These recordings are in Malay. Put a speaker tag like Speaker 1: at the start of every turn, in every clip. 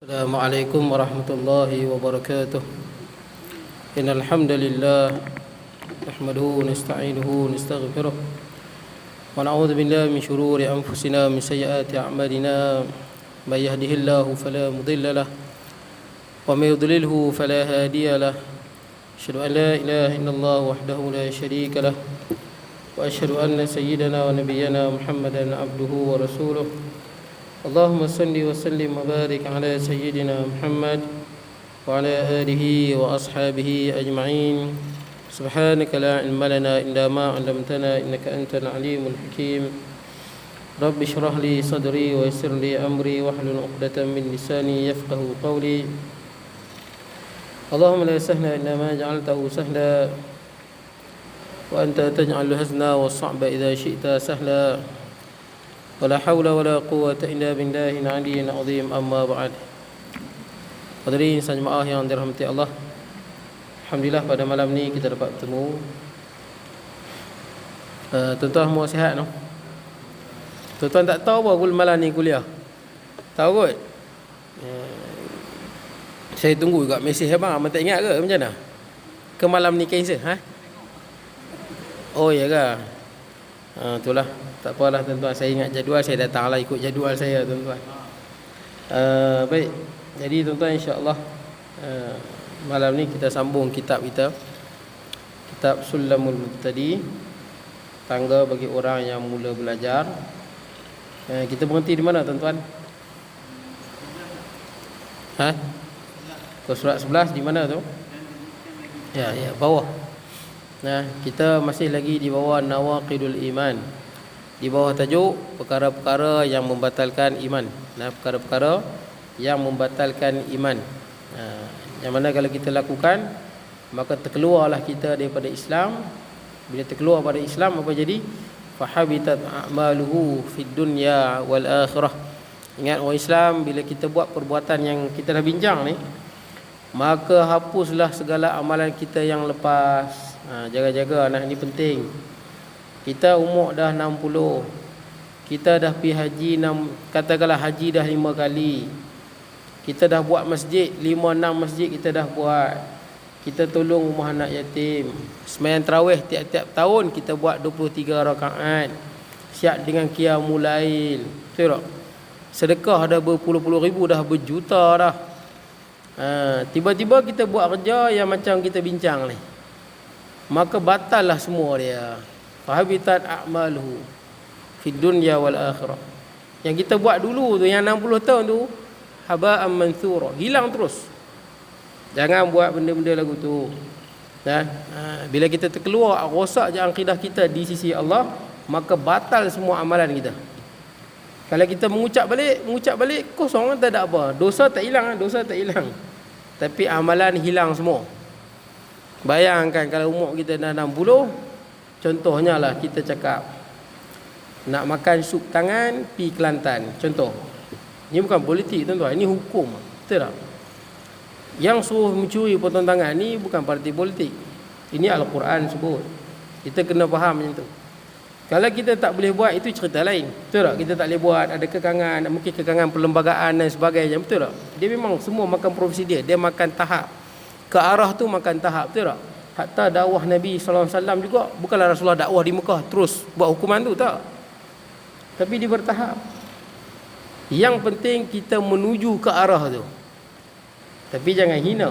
Speaker 1: Assalamualaikum warahmatullahi wabarakatuh. Innal hamdalillah nahmaduhu wa nasta'inuhu wa nastaghfiruh wa na'udzu billahi min shururi anfusina wa min sayyiati a'malina. May yahdihillahu fala mudilla lahu wa may yudlilhu fala hadiya lahu. Asyhadu an la ilaha illallah wahdahu la syarika lahu wa asyhadu anna sayyidana wa nabiyyana Muhammadan abduhu wa rasuluh. Allahumma salli wa sallim wa barik ala sayyidina Muhammad wa ala alihi wa ashabihi ajma'in. Subhanaka la ilma lana illa ma 'allamtana innaka antal alimul hakim. Rabbi shrah li sadri wa yassir li amri wahlul 'uqdatam min lisani yafqahu qawli. Allahumma la sahla illa ma ja'altahu sahla wa anta taj'alul hazna was-sa'ba idza syi'ta sahla. Wala haula wala quwwata illa billahil aliyyil azim. Amma ba'd. Hadirin jemaah yang dirahmati Allah, alhamdulillah pada malam ni kita dapat bertemu. Tuan-tuan semua sihat no? Tuan-tuan tak tahu apa malam ni kuliah? Tahu kot? Saya tunggu juga mesej abang, abang tak ingat ke macam mana? Ke malam ni cancel ha? Oh ya ke? Itulah. Tak apalah tuan-tuan, saya ingat jadual, saya datanglah ikut jadual saya tuan-tuan. Baik. Jadi tuan-tuan, insya-Allah malam ni kita sambung kitab kita, kitab Sulamul Mubtadi, tangga bagi orang yang mula belajar. Kita berhenti di mana tuan-tuan? Ha? Ke surat 11 di mana tu? Ya, bawah. Nah, kita masih lagi di bawah Nawaqidul Iman. Di bawah tajuk perkara-perkara yang membatalkan iman. Nah, perkara-perkara yang membatalkan iman. Yang mana kalau kita lakukan, maka terkeluarlah kita daripada Islam. Bila terkeluar pada Islam, apa jadi? Fahabitat a'maluhu fid dunya wal akhirah. Ingat orang Islam, bila kita buat perbuatan yang kita dah bincang ni, maka hapuslah segala amalan kita yang lepas. Jaga-jaga anak ni penting. Kita umur dah 60. Kita dah pergi haji katakanlah haji dah 5 kali. Kita dah buat masjid 5-6 masjid kita dah buat. Kita tolong rumah anak yatim. Sembahyang tarawih tiap-tiap tahun kita buat 23 rakaat. Siap dengan qiyamul lail. Betul tak? Sedekah dah berpuluh-puluh ribu, dah berjuta dah. Tiba-tiba kita buat kerja yang macam kita bincang ni, maka batallah semua dia. Fahabitat a'maluhu fid dunya wal akhirah. Yang kita buat dulu tu, yang 60 tahun tu, haba'an mansura, hilang terus. Jangan buat benda-benda lagu tu. Bila kita terkeluar, rosak je akidah kita di sisi Allah, maka batal semua amalan kita. Kalau kita mengucap balik kosong, tak ada apa. Dosa tak hilang. Tapi amalan hilang semua. Bayangkan kalau umur kita dah 60, contohnya lah kita cakap nak makan sup tangan pi Kelantan, contoh. Ini bukan politik tuan-tuan, ini hukum. Betul tak? Yang suruh mencuri potong tangan ni bukan parti politik. Ini Al-Quran sebut. Kita kena faham macam tu. Kalau kita tak boleh buat, itu cerita lain. Betul tak? Kita tak boleh buat, ada kekangan, mungkin kekangan perlembagaan dan sebagainya. Betul tak? Dia memang semua makan profesi dia. Dia makan tahap. Ke arah tu makan tahap. Betul tak? Hatta dakwah Nabi SAW juga, bukanlah Rasulullah dakwah di Mekah terus buat hukuman tu, tak. Tapi dia bertahap. Yang penting kita menuju ke arah tu. Tapi jangan hina.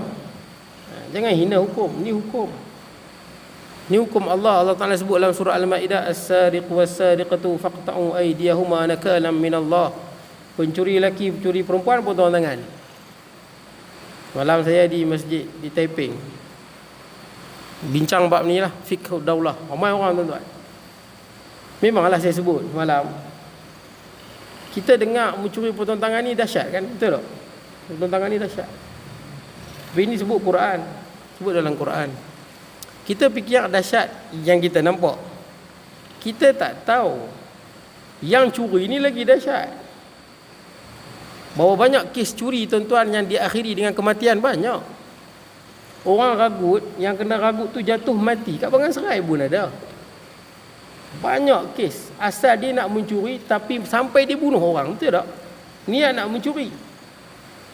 Speaker 1: Jangan hina hukum. Ini hukum. Ini hukum Allah. Allah Ta'ala sebut dalam surah Al-Ma'idah, As-sariq was-sariqatu faqta'u aydiyahuma nakalam minallah. Pencuri lelaki, pencuri perempuan potong tangan. Malam saya di masjid di Taiping, bincang bab ni lah, fiqh daulah. Ramai orang tuan-tuan. Memanglah saya sebut malam, kita dengar mencuri potong tangan ni dahsyat kan? Betul tak? Potong tangan ni dahsyat. Tapi ini sebut Quran. Sebut dalam Quran. Kita fikir dahsyat yang kita nampak. Kita tak tahu yang curi ni lagi dahsyat. Bahawa banyak kes curi tuan-tuan yang diakhiri dengan kematian, banyak. Orang ragut, yang kena ragut tu jatuh mati kat Bangan Serai pun ada. Banyak kes. Asal dia nak mencuri, tapi sampai dia bunuh orang. Betul tak? Niat nak mencuri.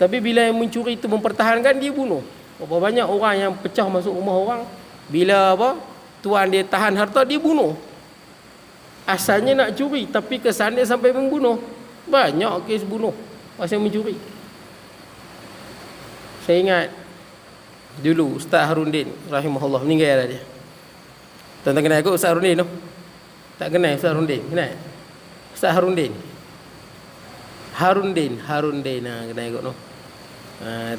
Speaker 1: Tapi bila yang mencuri itu mempertahankan, dia bunuh. Berapa banyak orang yang pecah masuk rumah orang, bila tuan dia tahan harta, dia bunuh. Asalnya nak curi, tapi kesan dia sampai membunuh. Banyak kes bunuh pasal mencuri. Saya ingat dulu Ustaz Harundin rahimahullah, meninggal dah dia. Tuan-tuan kenal aku Ustaz Harundin tu? Tak kenal Ustaz Harundin? Kenal? Ustaz Harundin. Harundin, kenal aku tu.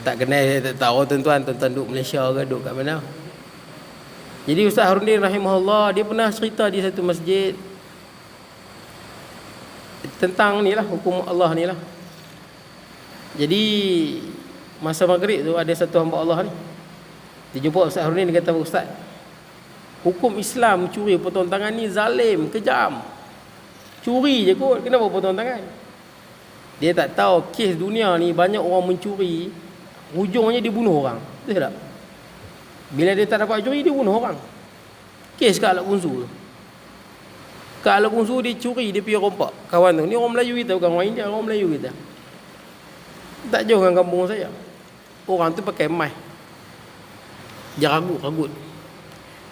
Speaker 1: Tak kenal, saya tak tahu tuan-tuan duduk Malaysia ke duduk kat mana. Jadi Ustaz Harundin rahimahullah, dia pernah cerita di satu masjid tentang ni lah, hukum Allah ni lah. Jadi masa maghrib tu ada satu hamba Allah ni, dia jumpa Ustaz Harundin, dia kata, Ustaz, hukum Islam curi potong tangan ni zalim, kejam. Curi je kot, kenapa potong tangan? Dia tak tahu kes dunia ni banyak orang mencuri, hujungnya dia bunuh orang. Betul tak? Bila dia tak dapat curi, dia bunuh orang. Kes kat Alat Bungsu tu. Kat Alat Bungsu dia curi, dia pergi rompak kawan tu. Ni orang Melayu kita, bukan orang India, orang Melayu kita. Tak jauh dengan kampung saya. Orang tu pakai emas. Dia ragut.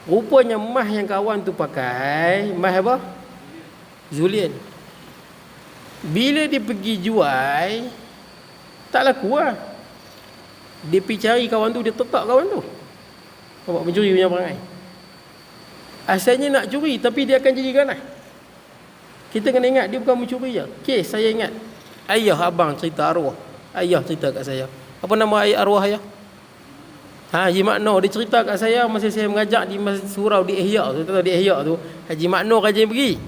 Speaker 1: Rupanya emas yang kawan tu pakai, emas apa? Zulian. Bila dia pergi jual, tak laku lah. Dia pergi cari kawan tu, dia tetap kawan tu. Nampak mencuri punya perangai. Asalnya nak curi, tapi dia akan jadi ganas. Kita kena ingat, dia bukan mencuri je. Kes saya ingat, ayah abang cerita arwah. Ayah cerita kat saya. Apa nama ayah arwah ayah? Haji Makno, dia cerita kat saya masa saya mengajak di surau di Ihya tu. Tahu di Ihya tu, Haji Makno kajian pergi.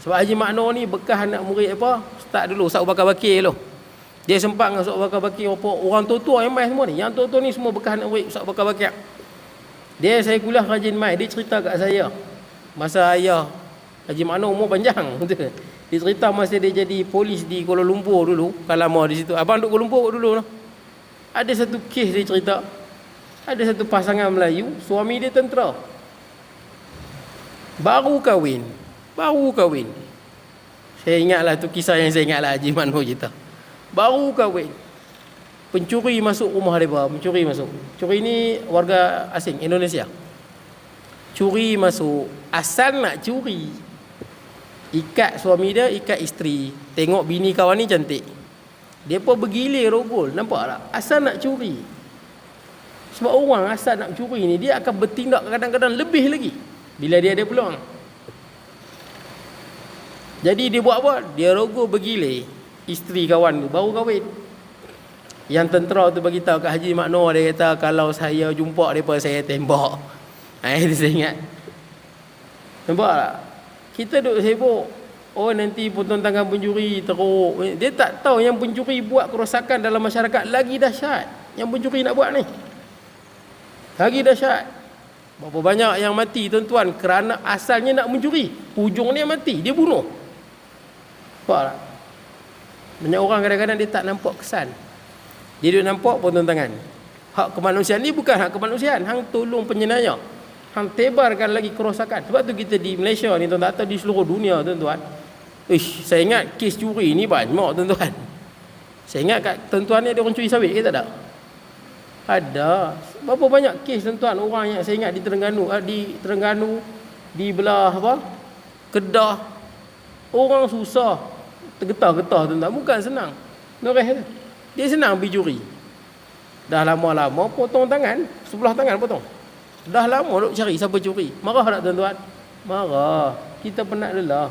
Speaker 1: Sebab Haji Makno ni bekas anak murid apa? Ustaz dulu, Ustaz Abu Bakar Bakir tu. Dia sempat dengan Ustaz Abu Bakar Bakir, orang tua-tua yang main semua ni. Yang tua-tua ni semua bekas anak murid Ustaz Abu Bakar Bakir. Saya kuliah rajin main, dia cerita kat saya. Masa ayah Haji Makno umur panjang. Dia cerita masa dia jadi polis di Kuala Lumpur dulu. Kan lama di situ. Abang duduk Kuala Lumpur dulu tu. Ada satu kes dia cerita. Ada satu pasangan Melayu, suami dia tentera. Baru kahwin. Saya ingatlah tu kisah yang saya ingatlah Haji Makno cerita. Baru kahwin. Pencuri masuk rumah mereka, pencuri masuk. Curi ni warga asing Indonesia. Curi masuk, asal nak curi. Ikat suami dia, ikat isteri. Tengok bini kawan ni cantik. Dia pun bergilir rogol, nampak tak? Asal nak curi. Sebab orang asal nak curi ni, dia akan bertindak kadang-kadang lebih lagi bila dia ada peluang. Jadi dia buat apa? Dia rogol bergilir isteri kawan tu, baru kahwin. Yang tentera tu bagi tahu kat Haji Makno, dia kata kalau saya jumpa depa saya tembak. Itu saya ingat. Nampak tak? Kita duk sibuk, oh nanti potong tangan pencuri teruk. Dia tak tahu yang pencuri buat kerosakan dalam masyarakat lagi dahsyat. Yang pencuri nak buat ni lagi dahsyat. Berapa banyak yang mati tuan-tuan kerana asalnya nak mencuri, hujungnya mati, dia bunuh. Nampak tak? Banyak orang kadang-kadang dia tak nampak kesan. Dia duk nampak potong tangan. Hak kemanusiaan ni bukan hak kemanusiaan. Hang tolong penjenayah. Hang tebarkan lagi kerosakan. Sebab tu kita di Malaysia ni tuan-tuan, atau di seluruh dunia tuan-tuan. Saya ingat kes curi ni banyak tuan-tuan. Saya ingat kat tuan-tuan ni ada orang curi sawit ke tak ada? Ada. Berapa banyak kes tuan-tuan, orang yang saya ingat di Terengganu, di belah apa? Kedah. Orang susah tergetah-getah tuan-tuan. Bukan senang. Noreh tu. Dia senang pergi curi. Dah lama-lama potong tangan, sebelah tangan potong. Dah lama duk cari siapa curi. Marah tak tuan-tuan? Marah. Kita penat lelah.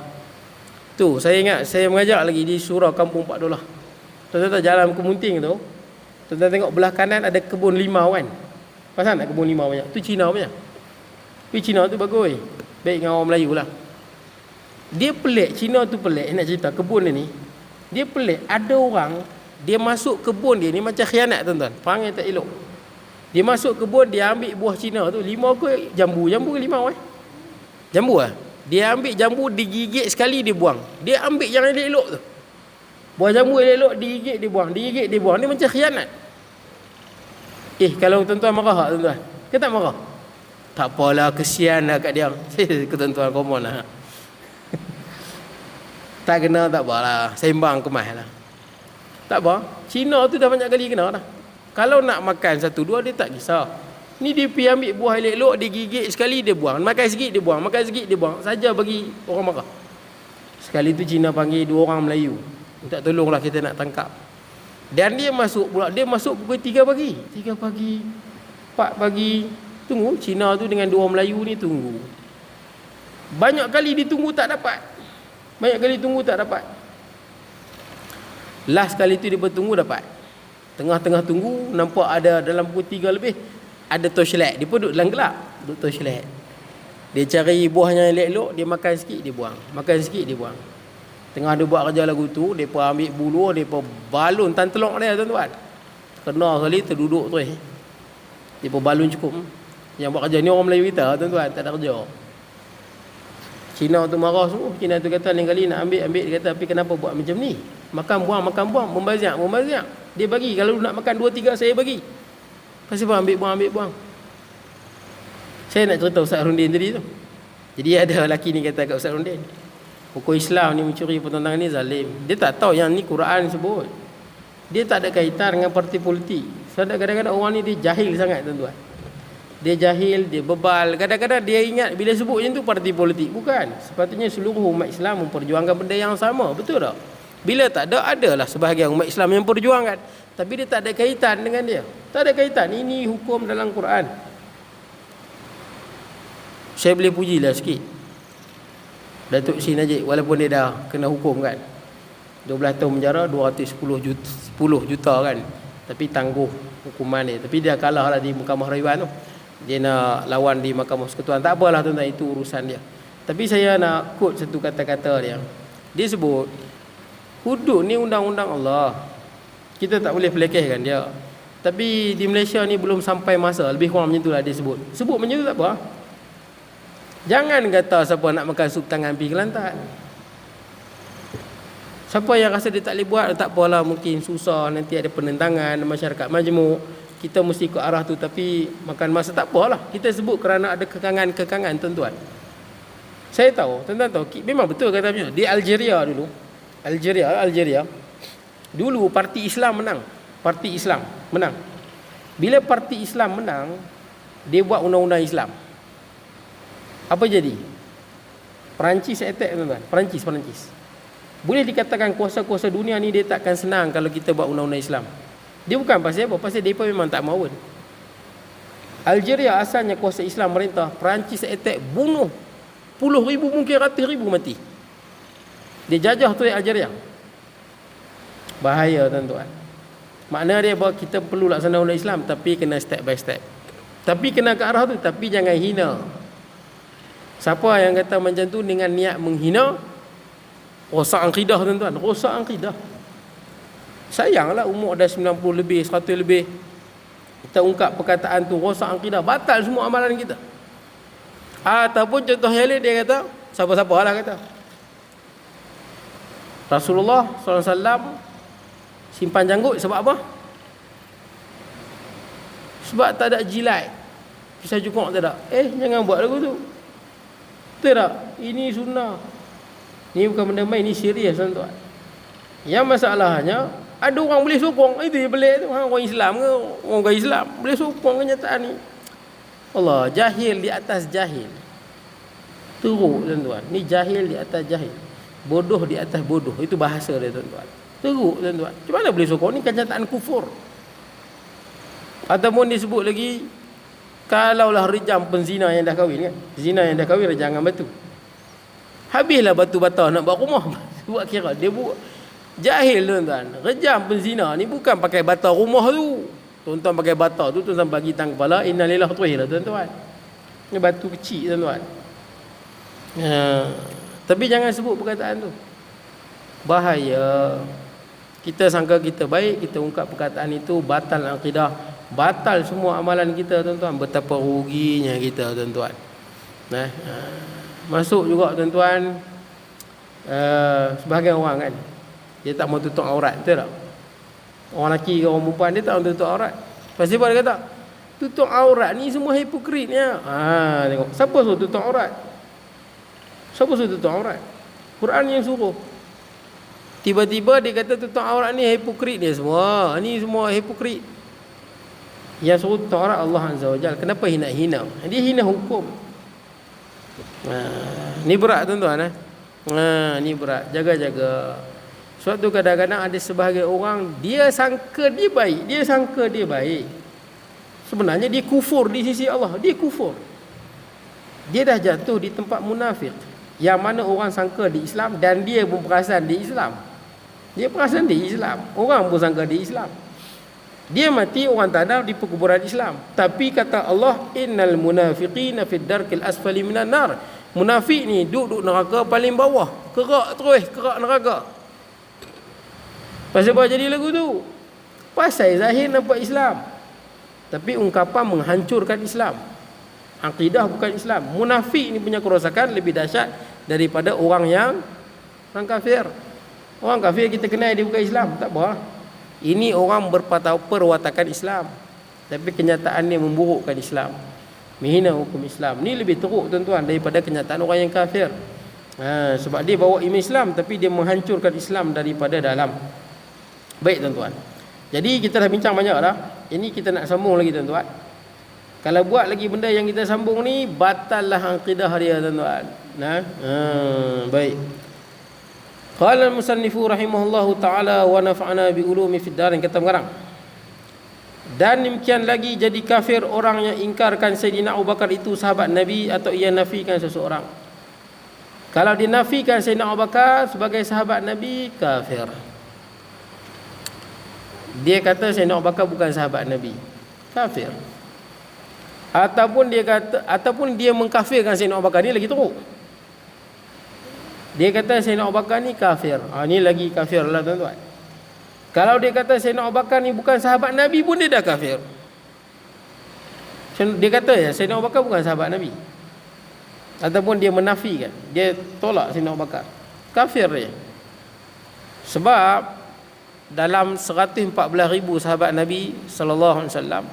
Speaker 1: Tu, saya ingat saya mengajar lagi di surau Kampung Pak Dolah. Tuan-tuan jalan ke Munting tu, tuan-tuan tengok belah kanan ada kebun limau kan? Pasal nak kebun limau banyak? Tu Cina punya. Tapi Cina tu bagus. Baik dengan orang Melayu lah. Dia pelik, Cina tu pelik nak cerita kebun dia ni. Dia pelik, ada orang dia masuk kebun dia ni macam khianat tuan-tuan. Perangai tak elok. Dia masuk kebun, dia ambil buah Cina tu, limau ke jambu? Jambu ke limau Jambu lah. Dia ambil jambu, digigit sekali dia buang. Dia ambil yang elok tu. Buah jambu elok digigit dia buang, digigit dia buang. Ni macam khianat. Kalau tuan-tuan marah tak tuan-tuan? Ke tak marah? Tak apalah, kesian lah kat dia. Ke tuan-tuan common lah. Tak kena tak apalah, sembang kemas lah. Tak apa. Cina tu dah banyak kali kena dah. Kalau nak makan satu dua dia tak kisah. Ni dia pergi ambil buah elok-elok, dia gigit sekali dia buang. Makan sikit dia buang, makan sikit dia buang. Saja bagi orang marah. Sekali tu Cina panggil 2 orang Melayu. Minta tolonglah kita nak tangkap. Dan dia masuk pula, dia masuk pukul 3 pagi. 3 pagi, 4 pagi. Tunggu, Cina tu dengan 2 orang Melayu ni tunggu. Banyak kali ditunggu tak dapat. Banyak kali tunggu tak dapat. Last kali tu dia bertunggu dapat. Tengah-tengah tunggu, nampak ada dalam pukul 3 lebih, ada torchlight. Dia pun duduk dalam gelap, duduk torchlight. Dia cari buahnya elok-elok, dia makan sikit dia buang. Makan sikit dia buang. Tengah dia buat kerja lagu tu, dia pun ambil bulu, dia pun balun tan telok dia tuan-tuan. Kena sekali terduduk tu Dia pun balun cukup. Yang buat kerja ni orang Melayu kita tuan-tuan, tak ada kerja. Cina tu marah semua. Cina tu kata lain kali nak ambil. Dia kata, tapi kenapa buat macam ni? Makan buang, membaziak. Dia bagi, kalau nak makan 2-3 saya bagi. Pasal ambil buang. Saya nak cerita Ustaz Rundin tadi tu. Jadi ada lelaki ni kata kat Ustaz Rundin, pokok Islam ni mencuri pertentangan ni zalim. Dia tak tahu yang ni Quran sebut. Dia tak ada kaitan dengan parti politik. Sebab kadang-kadang orang ni dia jahil sangat tuan-tuan. Dia jahil, dia bebal. Kadang-kadang dia ingat bila sebut macam tu parti politik. Bukan. Sepatutnya seluruh umat Islam memperjuangkan benda yang sama. Betul tak? Bila tak ada, adalah sebahagian umat Islam yang perjuangkan. Tapi dia tak ada kaitan dengan dia. Tak ada kaitan. Ini hukum dalam Quran. Saya boleh pujilah sikit Datuk Sri Najib, walaupun dia dah kena hukum kan, 12 tahun penjara, 210 juta kan, tapi tangguh hukuman dia. Tapi dia kalah lah di Mahkamah Rayuan tu. Dia nak lawan di Mahkamah Persekutuan. Tak apalah tuan-tuan, itu urusan dia. Tapi saya nak quote satu kata-kata dia. Dia sebut, hudud ni undang-undang Allah, kita tak boleh pelekehkan dia. Tapi di Malaysia ni belum sampai masa. Lebih kurang macam tu lah dia sebut. Sebut macam tu tak apa. Jangan kata siapa nak makan sup tangan pergi Kelantan. Siapa yang rasa dia tak boleh buat, tak apalah, mungkin susah, nanti ada penentangan masyarakat majmuk, kita mesti ke arah tu. Tapi makan masa tak apalah. Kita sebut kerana ada kekangan-kekangan tuan-tuan. Saya tahu, tuan-tuan tahu, memang betul katanya. Di Algeria dulu, Algeria dulu parti Islam menang. Parti Islam menang. Bila parti Islam menang, dia buat undang-undang Islam. Apa jadi? Perancis attack tuan-tuan. Perancis. Boleh dikatakan kuasa-kuasa dunia ni dia takkan senang kalau kita buat undang-undang Islam. Dia bukan pasal apa? Pasal mereka memang tak mahu. Algeria asalnya kuasa Islam merintah. Perancis attack, bunuh puluh ribu, mungkin ratus ribu mati. Dia jajah tu Algeria. Bahaya tuan-tuan. Makna dia bahawa kita perlu laksana undang Islam, tapi kena step by step. Tapi kena ke arah tu, tapi jangan hina. Siapa yang kata macam tu dengan niat menghina, rosak akidah tuan-tuan, rosak akidah. Sayanglah umur dah 90 lebih, 100 lebih, kita ungkap perkataan tu, rosak akidah, batal semua amalan kita. Ataupun contoh yang lain, dia kata, siapa-siapa lah kata, Rasulullah SAW simpan janggut sebab apa? Sebab tak ada jilat, pisau cukur tak ada. Jangan buat lagu tu. Betul tak? Ini sunnah. Ini bukan benda main, ini serius tuan-tuan. Yang masalahnya, ada orang boleh sokong. Itu yang pelik tu. Orang Islam ke? Orang bukan Islam boleh sokong kenyataan ni. Allah, jahil di atas jahil. Teruk tuan-tuan. Ni jahil di atas jahil. Bodoh di atas bodoh. Itu bahasa dia tuan-tuan. Teruk tuan-tuan. Macam mana boleh sokong? Ni kenyataan kufur. Ataupun disebut lagi, kalaulah rejam penzina yang dah kahwin kan. Zina yang dah kahwin rejam dengan batu. Habislah batu bata nak buat rumah. Buat kira. Dia buat jahil tuan-tuan. Rejam penzina ni bukan pakai bata rumah tu. Tuan-tuan pakai bata tu, tuan-tuan bagi tang kepala, innalillah tuhilah tuan-tuan. Ni batu kecil tuan-tuan. Tapi jangan sebut perkataan tu. Bahaya. Kita sangka kita baik, kita ungkap perkataan itu, batal akidah, batal semua amalan kita tuan-tuan. Betapa ruginya kita tuan-tuan. Masuk juga tuan-tuan, sebahagian orang kan, dia tak mau tutup aurat, betul tak? Orang lelaki ke orang perempuan, dia tak mau tutup aurat. Pasal apa dia kata? Tutup aurat ni semua hipokritnya. Tengok, siapa suruh tutup aurat? Siapa suruh tutup aurat? Quran yang suruh. Tiba-tiba dia kata tutup aurat ni hipokrit dia semua. Ni semua hipokrit. Yang suruh tutup aurat Allah Azza wa Jalla. Kenapa hina-hina? Dia hina hukum. Ni berat tuan-tuan. Ni berat. Jaga-jaga. Sebab tu kadang-kadang ada sebahagian orang, dia sangka dia baik. Dia sangka dia baik. Sebenarnya dia kufur di sisi Allah. Dia kufur. Dia dah jatuh di tempat munafik. Yang mana orang sangka di Islam dan dia pun perasan di Islam. Dia perasan di Islam. Orang pun sangka di Islam. Dia mati orang tanah di perkuburan Islam. Tapi kata Allah, innal munafiqina fid darkil asfali minan nar. Munafik ni duduk neraka paling bawah. Kerak terus, kerak neraka. Pasal apa jadi lagu tu? Pasal zahir nampak Islam, tapi ungkapan menghancurkan Islam. Akidah bukan Islam. Munafik ni punya kerosakan lebih dahsyat daripada orang orang kafir. Orang kafir kita kenal dia bukan Islam, tak apa. Ini orang perwatakan Islam, tapi kenyataannya memburukkan Islam, menghina hukum Islam. Ni lebih teruk tuan-tuan daripada kenyataan orang yang kafir. Sebab dia bawa iman Islam, tapi dia menghancurkan Islam daripada dalam. Baik tuan-tuan. Jadi kita dah bincang banyak dah. Ini kita nak sambung lagi tuan-tuan. Kalau buat lagi benda yang kita sambung ni, batallah akidah dia tuan-tuan. Baik. Qala al-musannifu rahimahullahu ta'ala wa nafa'ana bi ulumi fid darin, kata mengarang. Dan demikian lagi jadi kafir orang yang ingkarkan Sayyidina Abu Bakar itu sahabat Nabi, atau ia nafikan seseorang. Kalau dinafikan Sayyidina Abu Bakar sebagai sahabat Nabi, kafir. Dia kata Sayyidina Abu Bakar bukan sahabat Nabi, kafir. Ataupun dia mengkafirkan Sayyidina Abu Bakar, ni lagi teruk. Dia kata Sayyidina Abu Bakar ni kafir. Ni lagi kafir lah tuan-tuan. Kalau dia kata Sayyidina Abu Bakar ni bukan sahabat Nabi pun dia dah kafir. Dia kata Sayyidina Abu Bakar bukan sahabat Nabi, ataupun dia menafikan, dia tolak Sayyidina Abu Bakar, kafir dia. Sebab dalam 114,000 sahabat Nabi sallallahu alaihi wasallam,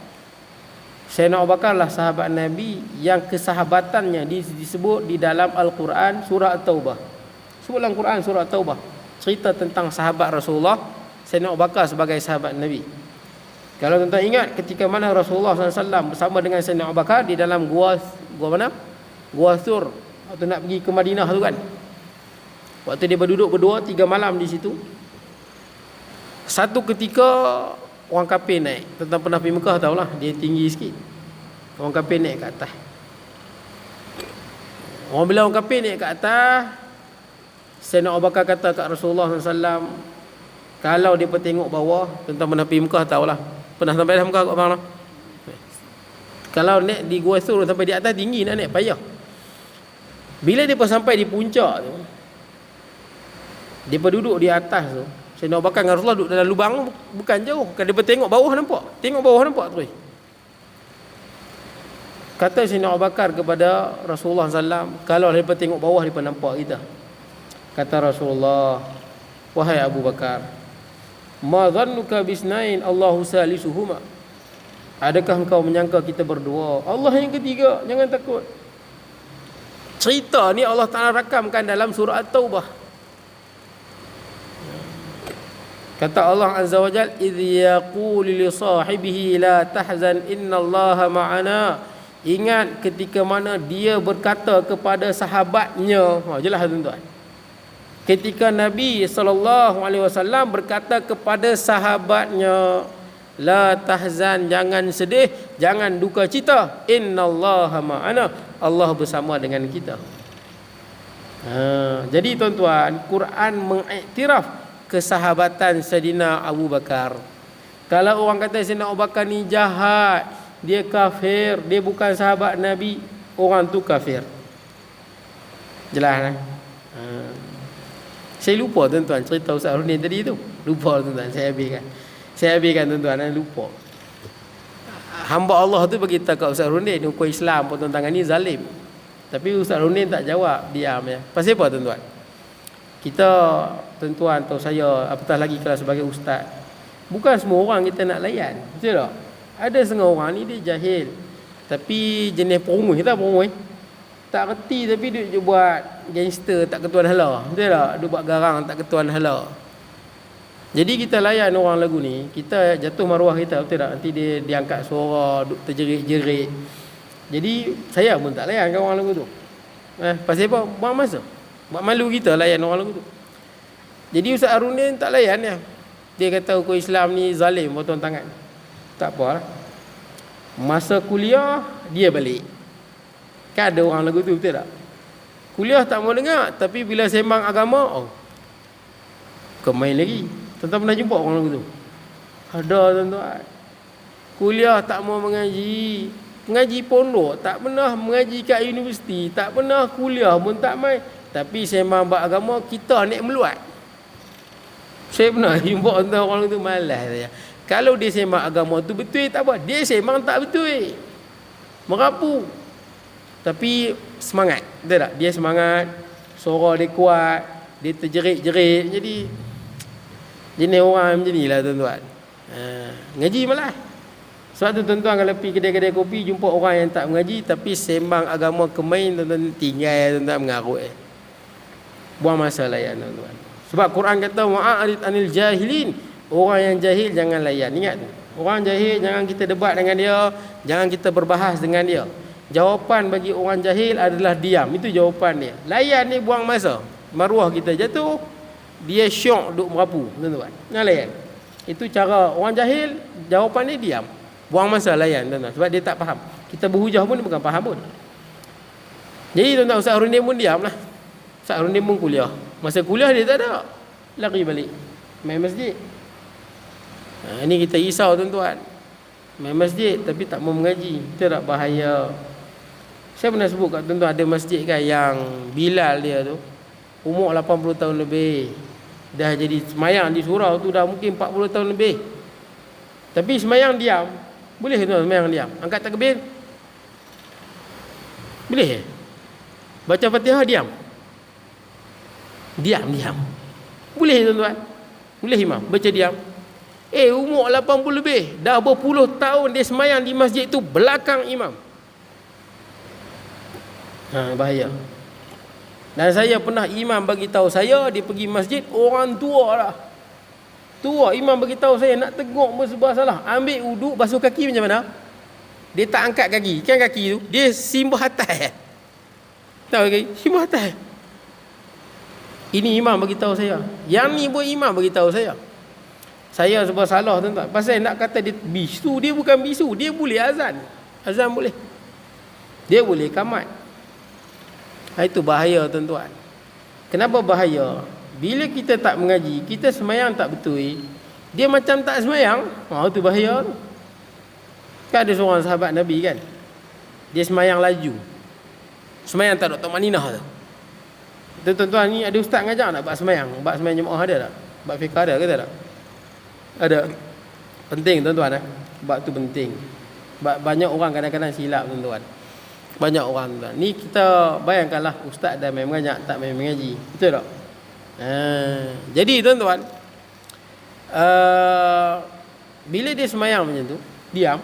Speaker 1: Sayyidina Abu Bakar lah sahabat Nabi yang kesahabatannya disebut di dalam Al-Quran surah At-Taubah. Sebut dalam Quran surah At-Taubah, cerita tentang sahabat Rasulullah, Sayyidina Abu Bakar sebagai sahabat Nabi. Kalau tuan-tuan ingat ketika mana Rasulullah SAW bersama dengan Sayyidina Abu Bakar di dalam gua mana? Gua Thur, waktu nak pergi ke Madinah tu kan. Waktu dia berduduk berdua 3 malam di situ. Satu ketika orang kafir naik. Tentang pernah pergi Mekah tahulah, dia tinggi sikit. Orang kafir naik ke atas. Bila orang kafir naik ke atas, Sayyidina Abu Bakar kata kat Rasulullah SAW, kalau dia tengok bawah, tentang pernah pergi Mekah tahulah. Pernah sampai dah Mekah kat mana? Kalau naik di Gua Thur sampai di atas tinggi, nak naik payah. Bila dia sampai di puncak tu, dia duduk di atas tu, Sayyidina Abu Bakar dengan Rasulullah duduk dalam lubang, bukan jauh. Kalau dia tengok bawah nampak. Tengok bawah nampak terus. Kata Sayyidina Abu Bakar kepada Rasulullah SAW, kalau dia tengok bawah, dia nampak kita. Kata Rasulullah, wahai Abu Bakar, ma dhannuka bisnain Allahu salisuhuma. Adakah engkau menyangka kita berdua, Allah yang ketiga? Jangan takut. Cerita ni Allah Ta'ala rakamkan dalam surah At-Taubah. Kata Allah Azza wa Jal, idh yaqulu li sahibihi la tahzan innallaha ma'ana. Ingat ketika mana dia berkata kepada sahabatnya. Jelas tuan-tuan. Ketika Nabi SAW berkata kepada sahabatnya, la tahzan, jangan sedih, jangan duka cita, innallaha ma'ana, Allah bersama dengan kita. Jadi tuan-tuan, Quran mengiktiraf kesahabatan Sayyidina Abu Bakar. Kalau orang kata Sayyidina Abu Bakar ni jahat, dia kafir, dia bukan sahabat Nabi, orang tu kafir. Jelas kan? Saya lupa tuan-tuan cerita Ustaz Runin tadi tu. Lupa tuan-tuan, saya habiskan tuan-tuan, lupa. Hamba Allah tu beritahu kat Ustaz Runin, hukum Islam potong tangan ni zalim. Tapi Ustaz Runin tak jawab, diam ya. Pasal apa tuan-tuan? Kita tuan-tuan atau saya, apatah lagi kalau sebagai ustaz, bukan semua orang kita nak layan, betul tak? Ada setengah orang ni dia jahil, tapi jenis perumah, kita perumah tak reti, tapi dia buat gangster tak ketuan hala, betul tak? Dia buat garang tak ketuan hala. Jadi kita layan orang lagu ni, kita jatuh maruah kita, betul tak? Nanti dia angkat suara, duk terjerit-jerit. Jadi saya pun tak layan kan orang lagu tu. Pasal apa? Buang masa. Buat malu kita layan orang lagu tu. Jadi Ustaz Harudin tak layan dia. Dia kata hukum Islam ni zalim, potong tangan. Tak apa lah. Masa kuliah, dia balik. Kan ada orang lagu tu, betul tak? Kuliah tak mau dengar, tapi bila sembang agama, kemain lagi. Tuan-tuan pernah jumpa orang lagu tu? Ada tuan-tuan. Kuliah tak mau mengaji. Mengaji pondok, tak pernah mengaji kat universiti, tak pernah kuliah pun tak main. Tapi sembang bab agama, kita naik meluat. Saya pernah jumpa tuan orang tu malas saja. Kalau dia sembang agama tu betul tak apa. Dia sembang tak betul. Merapu. Tapi semangat. Betul tak? Dia semangat. Suara dia kuat. Dia terjerit-jerit. Jadi jenis orang macam ni lah tuan-tuan. Ngaji malah. Sebab tu tuan-tuan kalau pergi kedai-kedai kopi jumpa orang yang tak mengaji tapi sembang agama kemain, tuan-tuan tinggal tuan-tuan mengarut. Buang masa layan tuan-tuan. Sebab Quran kata wa'arid anil jahilin. Orang yang jahil jangan layan. Ingat tu. Orang jahil jangan kita debat dengan dia, jangan kita berbahas dengan dia. Jawapan bagi orang jahil adalah diam. Itu jawapan dia. Layan ni buang masa. Maruah kita jatuh, dia syok duk merapu, tuan-tuan. Jangan layan. Itu cara orang jahil, jawapan dia diam. Buang masa layan, tuan-tuan. Sebab dia tak faham. Kita berhujah pun dia bukan faham pun. Jadi tuan-tuan, Ustaz Harudin pun diam lah. Ustaz Harudin pun kuliah. Masa kuliah dia tak ada. Lari balik main masjid. Ini kita risau tuan-tuan. Main masjid tapi tak mau mengaji. Itu tak bahaya. Saya pernah sebut kat tuan-tuan, ada masjid kan yang Bilal dia tu umur 80 tahun lebih. Dah jadi semayang di surau tu dah mungkin 40 tahun lebih. Tapi semayang diam. Boleh tuan semayang diam? Angkat takbir? Boleh? Baca Fatihah diam? Diam. Boleh tuan-tuan? Boleh imam baca diam? Umur 80 lebih, dah berpuluh tahun dia semayang di masjid tu belakang imam. Bahaya. Dan saya pernah imam bagi tahu saya, dia pergi masjid orang tua lah. Tua, imam bagi tahu saya nak tengok bersebelah salah. Ambil uduk, basuh kaki macam mana? Dia tak angkat kaki. Kan kaki tu dia simbah atas. Tahu kaki? Simbah atas. Ini imam bagi tahu saya. Yang ni pun imam bagi tahu saya. Saya sebab salah tuan-tuan. Pasal nak kata dia bisu, dia bukan bisu, dia boleh azan. Azan boleh. Dia boleh kamat. Itu bahaya tuan-tuan. Kenapa bahaya? Bila kita tak mengaji, kita semayang tak betul, dia macam tak semayang. Itu bahaya tu. Kan ada seorang sahabat Nabi kan, dia semayang laju, semayang tak ada tumaninah tu. Tuan-tuan ni ada ustaz ngajar tak bab semayang? Bab semayang jemaah ada tak? Bab fiqh ada ke tak? Ada. Penting tuan-tuan. Bab tu penting. Banyak orang kadang-kadang silap tuan-tuan. Banyak orang tuan. Ni kita bayangkanlah ustaz dah main mengajar, tak main mengaji. Betul tak? Jadi tuan-tuan, bila dia semayang macam tu, diam.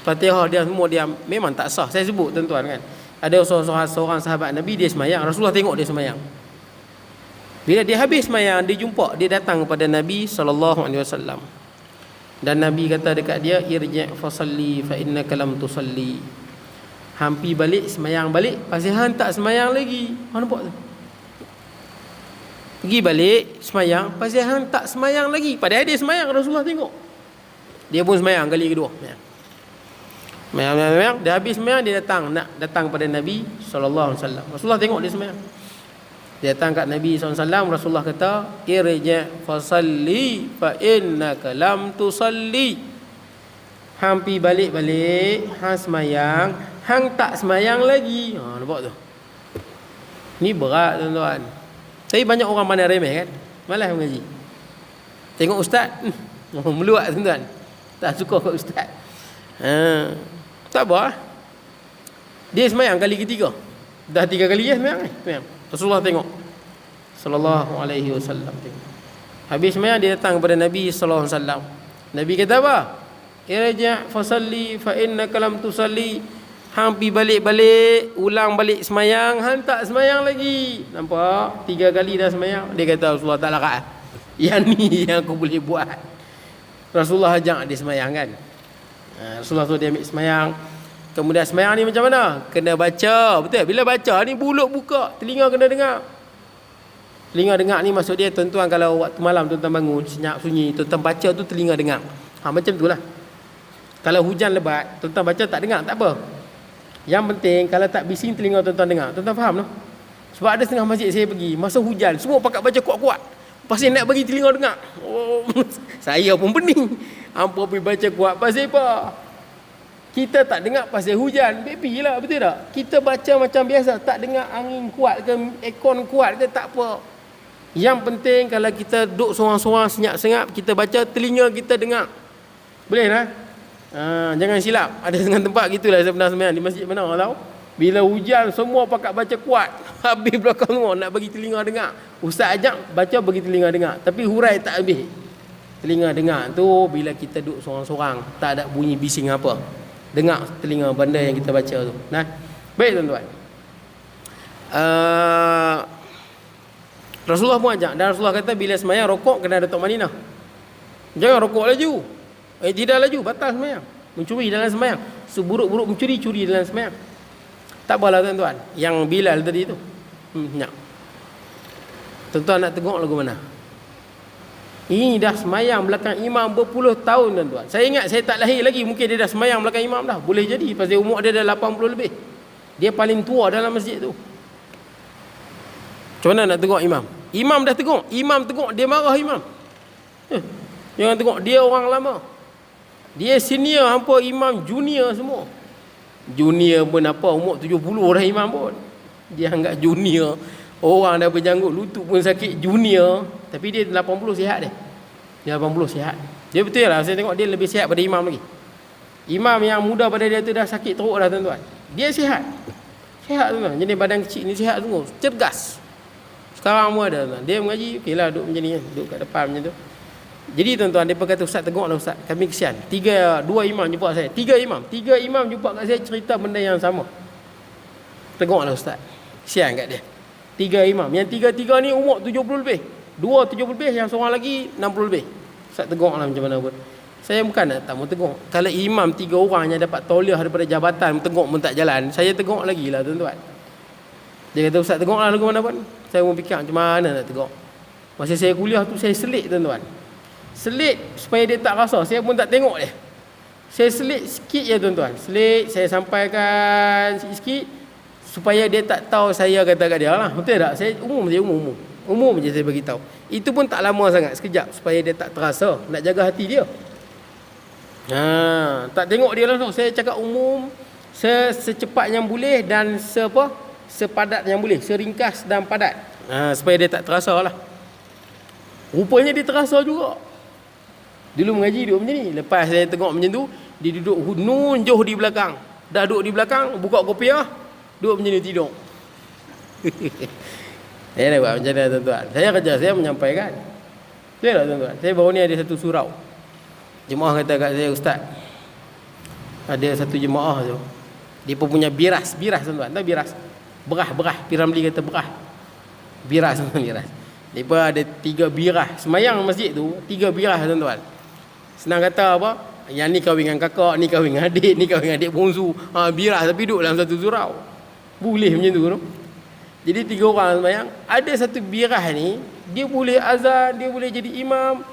Speaker 1: Fatihah dia semua diam, memang tak sah. Saya sebut tuan-tuan kan, ada seorang sahabat Nabi, dia semayang, Rasulullah tengok dia semayang. Bila dia habis semayang, dia jumpa, dia datang kepada Nabi SAW. Dan Nabi kata dekat dia, irji' fasalli fa innaka lam tusalli. Hampi balik, semayang balik. Pasal hang tak semayang lagi. Hang nampak tu? Pergi balik semayang, pasal hang tak semayang lagi. Padahal dia semayang, Rasulullah tengok. Dia pun semayang kali kedua. Semayang. Dia habis semayang, dia datang kepada Nabi SAW. Rasulullah tengok dia semayang. Dia datang kat Nabi SAW. Rasulullah kata, irji' fasalli fa innaka lam tusalli. Hampi balik-balik, hang semayang, hang tak semayang lagi. Nampak tu? Ni berat tuan-tuan. Tapi banyak orang pandai remeh kan, malas mengaji. Tengok ustaz, meluat tuan-tuan, tak suka kat ustaz. Tak apa. Dia semayang kali ketiga. Dah 3 kali ya semayang. Rasulullah tengok, sallallahu alaihi wasallam tengok. Habis semayang, dia datang kepada Nabi sallallahu alaihi wasallam. Nabi kata apa? Irji' fasalli fa innaka lam tusalli. Hang pi balik-balik, ulang balik semayang, hang tak semayang lagi. Nampak? 3 kali dah semayang. Dia kata Rasulullah tak larat. Yang ni yang aku boleh buat. Rasulullah ajak dia semayang kan. Rasulullah tu dia ambil semayang. Kemudian semayang ni macam mana? Kena baca. Betul? Bila baca ni mulut buka, telinga kena dengar. Telinga dengar ni maksud dia tuan-tuan kalau waktu malam tuan-tuan bangun senyap sunyi, tuan-tuan baca tu telinga dengar. Macam tu lah. Kalau hujan lebat, tuan-tuan baca tak dengar, tak apa. Yang penting kalau tak bising telinga tuan-tuan dengar. Tuan-tuan faham tak? Sebab ada setengah masjid saya pergi, masa hujan semua pakat baca kuat-kuat. Pasal nak bagi telinga dengar. Oh, saya pun pening. Hampa pergi baca kuat pasal apa? Kita tak dengar pasal hujan, baby lah, betul tak? Kita baca macam biasa, tak dengar angin kuat ke, aircon kuat ke, tak apa. Yang penting kalau kita duduk sorang-sorang senyap-senyap, kita baca, telinga kita dengar. Boleh lah? Jangan silap. Ada setengah tempat gitulah saya pernah sembahyang di masjid mana tahu. Bila hujan semua pakat baca kuat. Habis belakang semua nak bagi telinga dengar. Ustaz ajak baca bagi telinga dengar, tapi hurai tak habis. Telinga dengar tu bila kita duduk sorang-sorang, tak ada bunyi bising apa. Dengar telinga benda yang kita baca tu. Nah, baik tuan-tuan. Rasulullah pun ajak, dan Rasulullah kata bila semayang rokok kena ada Tok Madinah. Jangan rokok laju. Tidak laju, batal semayang. Mencuri dalam semayang. Seburuk-buruk mencuri, curi dalam semayang. Tak apalah tuan-tuan. Yang Bilal tadi tu. Nak. Tuan-tuan nak tengok lagu mana? Ini dah semayang belakang imam berpuluh tahun tuan-tuan. Saya ingat saya tak lahir lagi, mungkin dia dah semayang belakang imam dah. Boleh jadi pasal umur dia dah 80 lebih. Dia paling tua dalam masjid tu. Macam mana nak tengok imam? Imam dah tengok. Imam tengok, dia marah imam. Jangan tengok, dia orang lama. Dia senior hampa imam junior semua. Junior pun apa, umur 70 dah imam pun. Dia anggap junior. Orang dah berjanggut, lutut pun sakit, junior. Tapi dia 80 sihat dia. Dia 80 sihat. Dia betul lah, saya tengok dia lebih sihat pada imam lagi. Imam yang muda pada dia tu dah sakit teruk dah tuan-tuan. Dia sihat. Sihat tuan-tuan. Jadi badan kecil ni sihat semua. Cergas. Sekarang pun ada tuan. Dia mengaji, okey lah duduk macam ni. Duduk kat depan macam tu. Jadi tuan-tuan, dia kata, Ustaz tengoklah Ustaz, kami kesian. 2 imam jumpa saya. 3 imam jumpa kat saya cerita benda yang sama. Tengoklah Ustaz. Kesian kat dia. 3 imam. Yang 3 ni umur 70 lebih. 2 70 lebih, yang seorang lagi 60 lebih. Ustaz tengoklah macam mana pun. Saya bukan nak tak mau tengok. Kalau imam 3 orang yang dapat tauliah daripada jabatan tengok pun tak jalan, saya tengok lagi lah tuan-tuan. Dia kata, Ustaz tengoklah lagu mana pun. Saya pun fikir macam mana nak tengok. Masa saya kuliah tu saya selit tuan-tuan. Selit supaya dia tak rasa. Saya pun tak tengok dia. Saya selit sikit je tuan-tuan. Selit, saya sampaikan sikit supaya dia tak tahu saya kata kat dia lah. Betul tak? Saya umum je saya bagi tahu. Itu pun tak lama sangat, sekejap supaya dia tak terasa. Nak jaga hati dia. Tak tengok dia langsung. Saya cakap umum, secepat yang boleh dan sepadat yang boleh, seringkas dan padat. Supaya dia tak terasa lah. Rupanya dia terasa juga. Dulu mengaji duduk macam ni. Lepas saya tengok macam tu, dia duduk nunjuh di belakang. Dah duduk di belakang, buka kopiah, duduk macam ni tidur. Saya dah buat macam mana tuan-tuan. Saya kerja saya menyampaikan. Betul tak tuan-tuan? Saya baru ni ada satu surau. Jemaah kata kat saya, Ustaz, ada satu jemaah tu, dia pun punya biras tuan-tuan. Tahu biras? Berah. Piramli kata berah. Biras tuan-tuan. Dia pun ada 3 birah. Semayang masjid tu 3 birah tuan-tuan. Senang kata apa? Yang ni kahwin dengan kakak, ni kahwin dengan adik, ni kahwin dengan adik bongsu. Birah tapi duduk dalam satu surau. Boleh macam tu. Jadi 3 orang semayang. Ada satu birah ni, dia boleh azan, dia boleh jadi imam.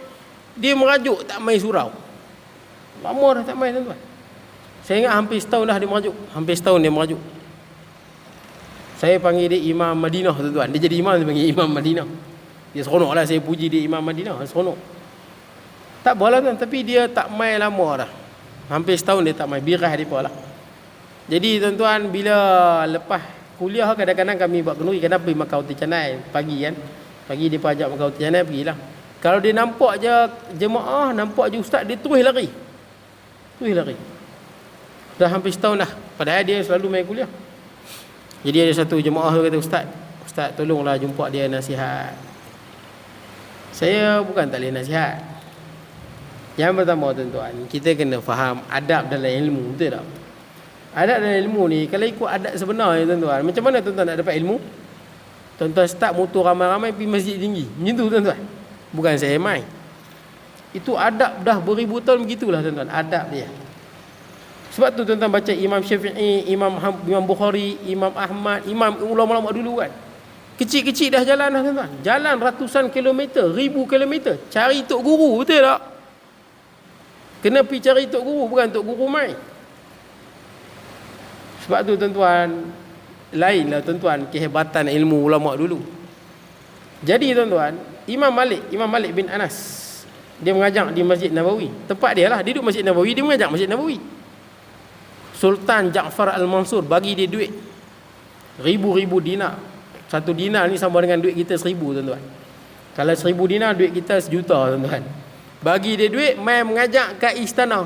Speaker 1: Dia merajuk tak main surau. Lama dah tak main tuan-tuan. Saya ingat hampir setahun dah dia merajuk. Hampir setahun dia merajuk. Saya panggil dia Imam Madinah tuan-tuan. Dia jadi imam, saya panggil Imam Madinah. Dia seronok lah saya puji dia Imam Madinah. Seronok. Tak apalah tuan, tapi dia tak main lama dah. Hampir setahun dia tak main. Birah dia lah. Jadi tuan-tuan, bila lepas kuliah kadang-kadang kami buat kenduri, kadang pergi makan roti canai pagi kan. Pagi dia ajak makan roti canai, pergilah. Kalau dia nampak je jemaah, nampak je ustaz, dia terus lari. Dah hampir setahun dah. Padahal dia selalu main kuliah. Jadi ada satu jemaah tu kata, Ustaz tolonglah jumpa dia nasihat. Saya bukan tak boleh nasihat. Yang pertama tuan-tuan, kita kena faham adab dalam ilmu, betul tak? Adab dalam ilmu ni, kalau ikut adab sebenarnya tuan-tuan, macam mana tuan-tuan nak dapat ilmu? Tuan-tuan start motor ramai-ramai pergi masjid tinggi. Macam tu tuan-tuan. Bukan semai. Itu adab dah beribu tahun begitulah tuan-tuan, adab dia. Sebab tu tuan-tuan baca Imam Syafi'i, Imam Bukhari, Imam Ahmad, imam ulama-ulama dulu kan. Kecil-kecil dah jalan dah tuan-tuan. Jalan ratusan kilometer, ribu kilometer cari tok guru, betul tak? Kena pergi cari tok guru, bukan tok guru mai. Sebab tu tuan-tuan, lainlah tuan-tuan kehebatan ilmu ulama dulu. Jadi tuan-tuan, Imam Malik bin Anas, dia mengajar di Masjid Nabawi. Tempat dia lah, dia duduk Masjid Nabawi, dia mengajar Masjid Nabawi. Sultan Ja'far Al-Mansur bagi dia duit ribu-ribu dinar. Satu dinar ni sama dengan duit kita 1,000 tuan-tuan. Kalau 1,000 dinar, duit kita 1,000,000 tuan-tuan. Bagi dia duit, mai mengajak kat istana.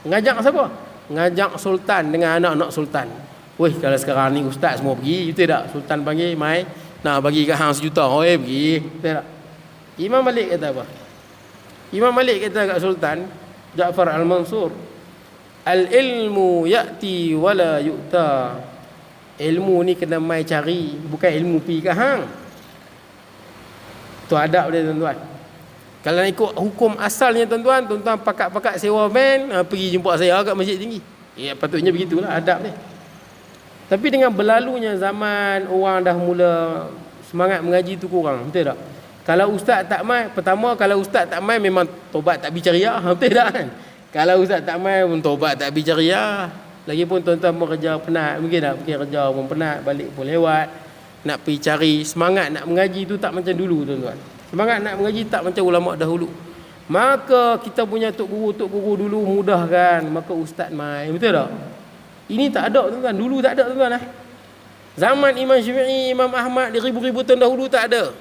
Speaker 1: Ngajak siapa? Ngajak sultan dengan anak-anak sultan. Weh, kalau sekarang ni ustaz semua pergi, betul tak? Sultan panggil, mai nak bagi kat hang 1,000,000. Oi, pergi, betul tak? Imam Malik kata apa? Imam Malik kata kat Sultan Ja'far Al-Mansur, al-ilmu ya'ti wala yu'ta. Ilmu ni kena mai cari, bukan ilmu pi kat hang. Tu adab dia tuan-tuan. Kalau nak ikut hukum asalnya tuan-tuan, tuan-tuan pakat-pakat sewa van, pergi jumpa saya kat Masjid Tinggi. Ya, patutnya begitulah adab dia. Tapi dengan berlalunya zaman, orang dah mula semangat mengaji tu kurang, betul tak? Kalau ustaz tak mai, pertama kalau ustaz tak mai memang tobat tak bicariah, betul tak kan? Kalau ustaz tak mai pun tobat tak bicariah. Lagipun tuan-tuan pun kerja penat, mungkin tak pergi kerja pun penat, balik pun lewat. Nak pergi cari semangat nak mengaji tu tak macam dulu tuan-tuan. Semangat nak mengaji tak macam ulama dahulu. Maka kita punya tok guru dulu mudahkan, maka ustaz mai, betul tak? Ini tak ada tuan-tuan, dulu tak ada tuan-tuan . Zaman Imam Syafi'i, Imam Ahmad di ribu-ribu tahun dahulu tak ada.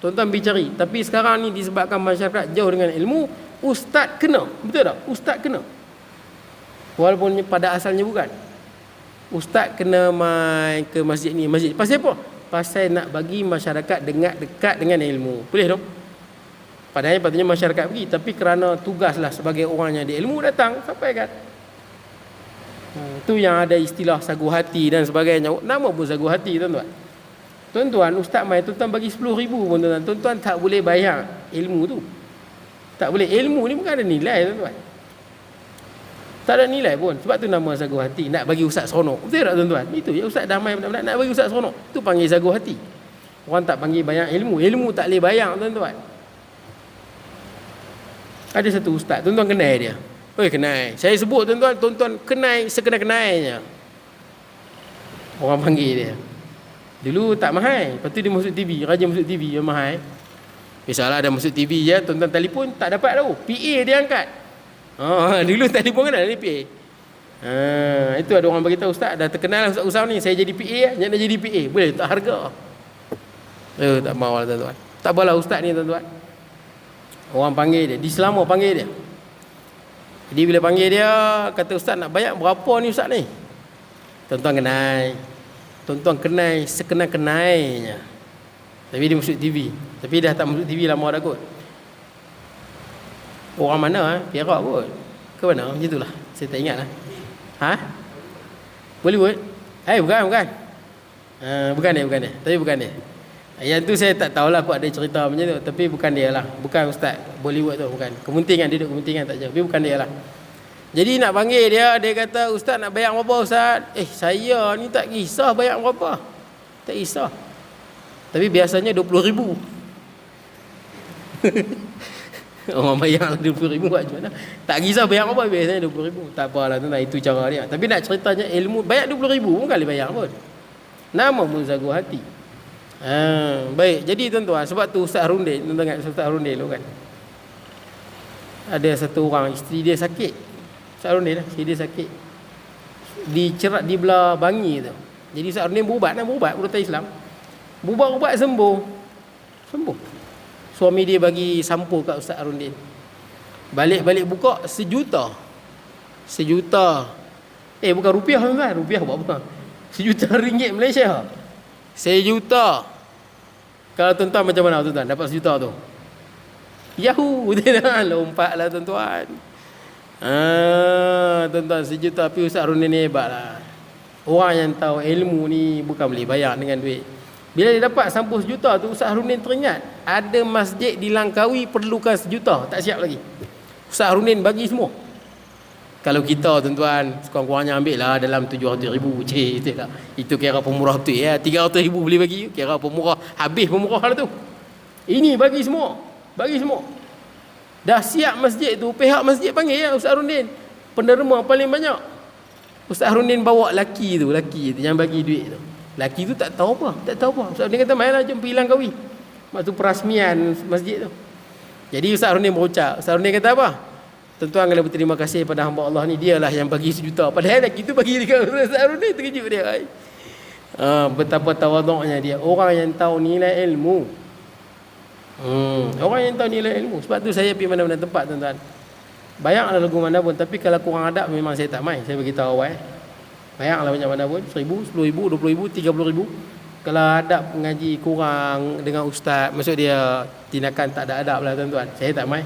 Speaker 1: Tuan-tuan pergi cari. Tapi sekarang ni disebabkan masyarakat jauh dengan ilmu, ustaz kena, betul tak? Ustaz kena. Walaupun pada asalnya bukan. Ustaz kena mai ke masjid ni, masjid. Pasal apa? Pasal nak bagi masyarakat dekat dengan ilmu. Boleh tak? Padahal patutnya masyarakat pergi, tapi kerana tugaslah sebagai orang yang ada ilmu datang, sampaikan. Tu yang ada istilah sagu hati dan sebagainya. Nama pun sagu hati tuan-tuan. Tuan-tuan, ustaz mai, tuan-tuan bagi 10,000 pun tuan-tuan. Tuan-tuan tak boleh bayar ilmu tu. Tak boleh. Ilmu ni bukan ada nilai tuan-tuan. Tak ada nilai pun. Sebab tu nama sagu hati. Nak bagi ustaz seronok. Betul tak tuan-tuan? Itu ya, ustaz dah mai benar-benar nak bagi ustaz seronok. Tu panggil sagu hati. Orang tak panggil bayar ilmu. Ilmu tak boleh bayar tuan-tuan. Ada satu ustaz, tuan-tuan kenal dia. Oi, kenal. Saya sebut tuan-tuan, tuan-tuan kenal sekenal-kenalnya. Orang panggil dia. Dulu tak mahal. Lepas tu dia masuk TV, raja masuk TV yang mahal. Biasalah dah masuk TV je, tuan-tuan telefon tak dapat tahu. PA dia angkat. Dulu telefon kan ada PA. Itu ada orang bagi tahu, ustaz dah terkenal Ustaz Usam ni, saya jadi PA, nak jadi PA. Boleh tak harga. Tak maulah tuan-tuan. Tak apalah ustaz ni tuan-tuan. Orang panggil dia, di Selangor panggil dia. Jadi bila panggil dia, kata ustaz nak bayar berapa ni ustaz ni? Tuan-tuan kenal. Tuan-tuan kenal sekenal-kenalnya. Tapi dia masuk TV. Tapi dah tak masuk TV lama dah kot. Orang mana Perak kot. Ke mana? Macam itulah. Saya tak ingat lah. Bollywood? Bukan. Bukan dia. Tapi bukan dia. Yang tu saya tak tahulah, aku ada cerita macam tu. Tapi bukan dia lah. Bukan ustaz Bollywood tu, bukan. Kepentingan, dia duduk kepentingan tak jauh. Tapi bukan dia lah. Jadi nak panggil dia, dia kata, ustaz nak bayar berapa ustaz? Saya ni tak kisah bayar berapa. Tak kisah. Tapi biasanya 20,000. Orang bayar 20,000 buat macam mana? Tak kisah bayar berapa, biasanya 20,000. Tak apalah tuan, itu cara dia. Tapi nak ceritanya ilmu, bayar 20,000 pun kali bayar pun. Nama pun sagu hati. Baik, jadi tuan-tuan, sebab tu Ustaz Harundil, tuan-tuan ingat Ustaz Harundil tu kan? Ada satu orang, isteri dia sakit. Ustaz Harundil lah, isteri dia sakit. Dicerat di belah bangi tu. Jadi Ustaz Harundil berubat berubat Islam. Berubat sembuh. Suami dia bagi sampo kat Ustaz Harundil. Balik buka 1 juta. Bukan rupiah tuan-tuan, rupiah buat apa? 1 juta ringgit Malaysia. 1 juta. Kalau tuan-tuan macam mana tuan-tuan dapat 1 juta tu? Yahoo, lompatlah tuan-tuan. Tuan-tuan 1 juta, tapi Ustaz Harundil ni hebat lah. Orang yang tahu ilmu ni bukan boleh bayar dengan duit. Bila dia dapat sampul 1 juta tu, Ustaz Harudin teringat ada masjid di Langkawi perlukan 1 juta, tak siap lagi. Ustaz Harudin bagi semua. Kalau kita tuan-tuan sekurang-kurangnya ambil lah dalam 700,000 je tak. Itu kira pemurah betul ya. 300,000 boleh bagi, kira pemurah, habis pemurah lah tu. Ini bagi semua. Bagi semua. Dah siap masjid tu, pihak masjid panggil ya Ustaz Harudin. Penerima paling banyak. Ustaz Harudin bawa laki tu yang bagi duit tu. Laki tu tak tahu apa. Ustaz Harudin kata, mainlah jom pergi Langkawi. Waktu perasmian masjid tu. Jadi Ustaz Harudin berucap. Ustaz Harudin kata apa? Tuan-tuan kena berterima kasih pada hamba Allah ni. Dialah yang bagi 1 juta. Padahal laki tu bagi dekat Ustaz Harudin. Terkejut dia. Betapa tawaduknya dia. Orang yang tahu nilai ilmu. Orang yang tahu nilai ilmu. Sebab tu saya pergi mana-mana tempat tuan-tuan. Bayanglah lagu mana pun. Tapi kalau kurang adab memang saya tak main. Saya beritahu awal. Bayanglah banyak mana pun. 1,000, 10,000, 20,000, 30,000. Kalau adab mengaji kurang dengan ustaz, maksud dia tindakan tak ada adab lah tuan-tuan. Saya tak main.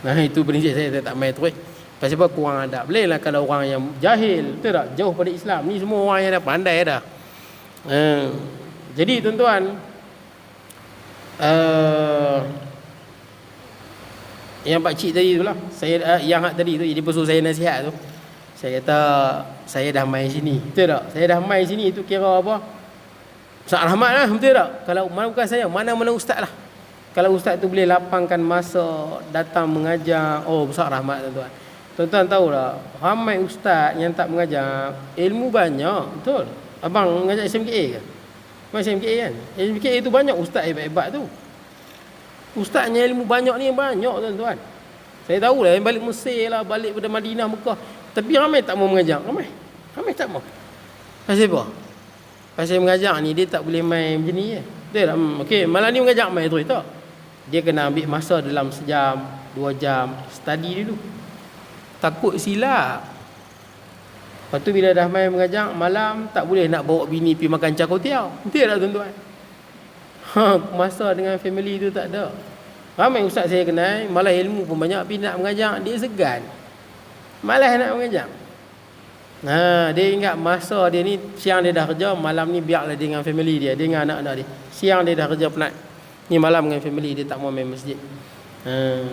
Speaker 1: Nah itu prinsip saya tak main terus. Pasal apa kurang adab. Boleh lah kalau orang yang jahil, betul tak? Jauh pada Islam. Ni semua orang yang dah pandai dah. Jadi tuan-tuan, yang pakcik tadi tu lah, saya yang hak tadi tu, jadi pesuruh saya nasihat tu. Saya kata saya dah main sini, betul tak? Saya dah main sini tu kira apa? Ustaz Rahmat lah, betul tak? Kalau mana bukan saya, mana-mana ustaz lah. Kalau ustaz tu boleh lapangkan masa datang mengajar, oh Ustaz Rahmat tuan-tuan. Tuan-tuan tahu tak, ramai ustaz yang tak mengajar, ilmu banyak, betul. Abang mengajar SMKA ke? Bukan SMKA kan? SMKA tu banyak ustaz hebat-hebat tu. Ustaznya ilmu banyak ni banyak tuan-tuan. Saya tahu lah yang balik Mesir lah, balik pada Madinah, Mekah. Tapi ramai tak mau mengajar, ramai tak mau. Pasal apa? Pasal mengajar ni dia tak boleh main macam ni je. Betul tak? Okey, malam ni mengajar main terus tak? Dia kena ambil masa dalam sejam, 2 jam, study dulu. Takut silap. Lepas tu bila dah main mengajar, malam tak boleh nak bawa bini pergi makan cakotiau. Betul tak tuan-tuan? Masa dengan family tu tak ada. Ramai ustaz saya kenal, malah ilmu pun banyak, tapi nak mengajar dia segan. Malas nak mengajar. Dia ingat masa dia ni, siang dia dah kerja, malam ni biarlah dia dengan family dia dengan anak-anak dia. Siang dia dah kerja penat, ni malam dengan family dia tak mau main masjid.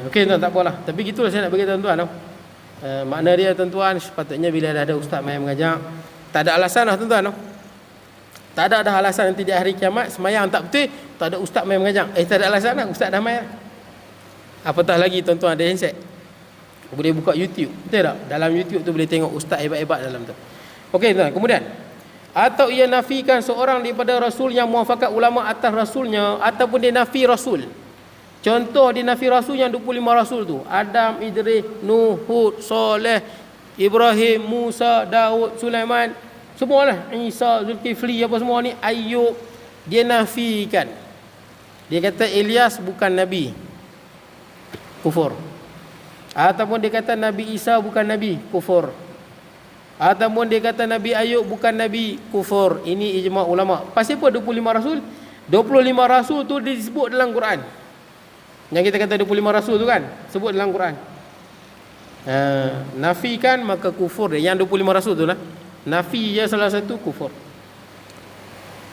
Speaker 1: Okey tuan, tak apalah. Tapi gitulah saya nak bagi tuan-tuan. Makna dia tuan-tuan, sepatutnya bila dah ada ustaz main mengajar, tak ada alasan lah tuan-tuan. Tak ada alasan nanti di hari kiamat semayang tak betul, tak ada ustaz main mengajar. Tak ada alasan lah, ustaz dah main. Apatah lagi tuan-tuan ada handset, boleh buka YouTube, betul tak? Dalam YouTube tu boleh tengok ustaz hebat-hebat dalam tu. Okey tuan, kemudian atau ia nafikan seorang daripada rasul yang muafakat ulama atas rasulnya, ataupun dia nafi rasul. Contoh dia nafi rasul yang 25 rasul tu, Adam, Idris, Nuh, Hud, Soleh, Ibrahim, Musa, Daud, Sulaiman, semualah, Isa, Zulkifli, apa semua ni, Ayub, dia nafikan. Dia kata Ilyas bukan nabi, kufur. Ataupun dia kata Nabi Isa bukan nabi, kufur. Ataupun dia kata Nabi Ayub bukan nabi, kufur. Ini ijma' ulama. Pasal apa 25 rasul? 25 rasul tu disebut dalam Quran. Yang kita kata 25 rasul tu kan, sebut dalam Quran. Nafikan maka kufur dia. Yang 25 rasul tu lah, nafi je salah satu, kufur.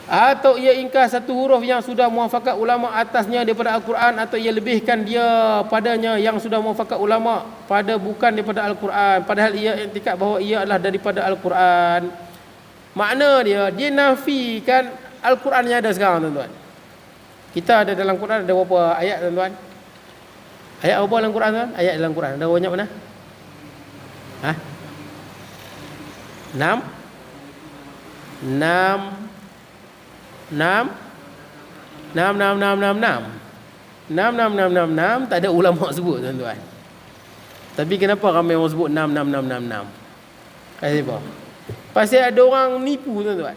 Speaker 1: Atau ia ingkar satu huruf yang sudah muafakat ulama atasnya daripada Al-Quran, atau ia lebihkan dia padanya yang sudah muafakat ulama pada bukan daripada Al-Quran, padahal ia iktikad bahawa ia adalah daripada Al-Quran. Makna dia nafikan Al-Quran yang ada sekarang tuan-tuan. Kita ada dalam Quran ada berapa ayat tuan-tuan? Ayat apa dalam Quran tuan? Ayat dalam Quran ada banyak mana? 6 tak ada ulama sebut tuan-tuan. Tapi kenapa ramai orang sebut 6. Pasal apa? Pasal ada orang nipu tuan-tuan.